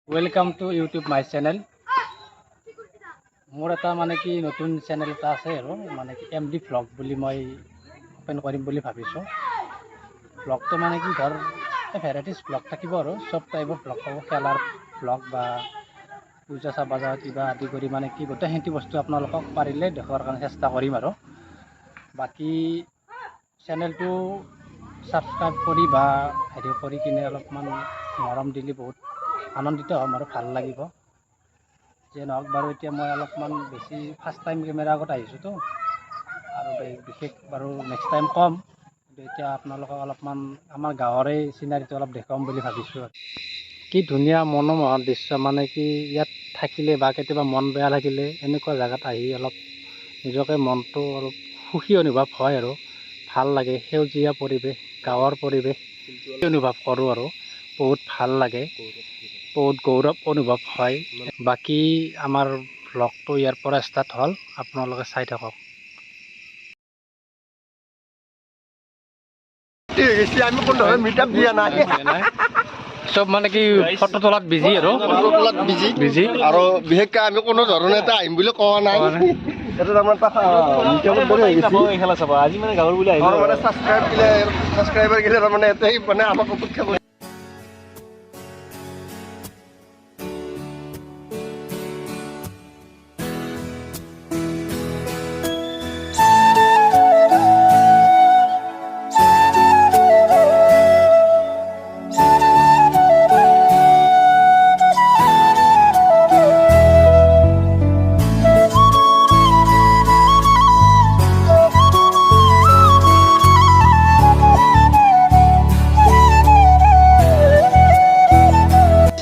Welcome to YouTube my channel. মোৰ এটা মানে কি নতুন চেনেল এটা আছে আৰু মানে কি MD ভ্লগ বুলি মই ওপেন কৰিম বুলি ভাবিছোঁ। ভ্লগটো মানে কি ধৰ ভেৰাইটিজ ভ্লগ থাকিব আৰু চব টাইপৰ ভ্লগ পাব, খেলাৰ ভ্লগ বা পূজা চাবা যোৱা কিবা আদি কৰি মানে কি গোটেইখিনি বস্তু আপোনালোকক পাৰিলে দেখুৱাৰ কাৰণে চেষ্টা কৰিম আৰু বাকী চেনেলটো ছাবস্ক্ৰাইব কৰি বা হেৰি কৰি কিনে অলপমান মৰম দিলে বহুত আনন্দিত হ'ম আৰু ভাল লাগিব। যে নহওক বাৰু এতিয়া মই অলপমান বেছি ফাৰ্ষ্ট টাইম কেমেৰা আগত আহিছোঁতো আৰু বিশেষ বাৰু নেক্সট টাইম কম, কিন্তু এতিয়া আপোনালোকক অলপমান আমাৰ গাঁৱৰে চিনাৰীটো অলপ দেখুৱাম বুলি ভাবিছোঁ। আৰু কি ধুনীয়া মনোমোহা দৃশ্য, মানে কি ইয়াত থাকিলে বা কেতিয়াবা মন বেয়া লাগিলে এনেকুৱা জেগাত আহি অলপ নিজকে মনটো অলপ সুখী অনুভৱ হয় আৰু ভাল লাগে। সেউজীয়া পৰিৱেশ, গাঁৱৰ পৰিৱেশ অনুভৱ কৰোঁ আৰু বহুত ভাল লাগে, বহুত গৌৰৱ অনুভৱ হয়। বাকী আমাৰ ভ্লগটো ইয়াৰ পৰা ষ্টাৰ্ট হ'ল, আপোনালোকে চাই থাকক। আমি কোনো ধৰণৰ মিটআপ দিয়া নাই, চব মানে কি ফটো তোলাত বিজি আৰু বিজি আৰু বিশেষকৈ আমি কোনো ধৰণে এটা আহিম বুলি কোৱা নাই। এটা তাৰমানে আজি মানে গাঁৱৰ বুলি আহিব মানে ছাবস্ক্ৰাইবাৰ গিলে তাৰমানে এটাই মানে আমাক অপেক্ষা কৰি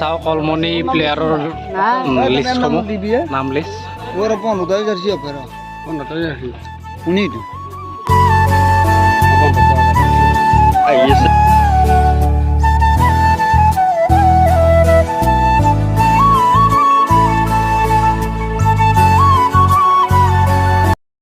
চাওঁ কলমনি প্লেয়াৰৰ লিষ্টসমূহ, নাম লিষ্ট। 15 jersey offer 15 jersey শুনিতো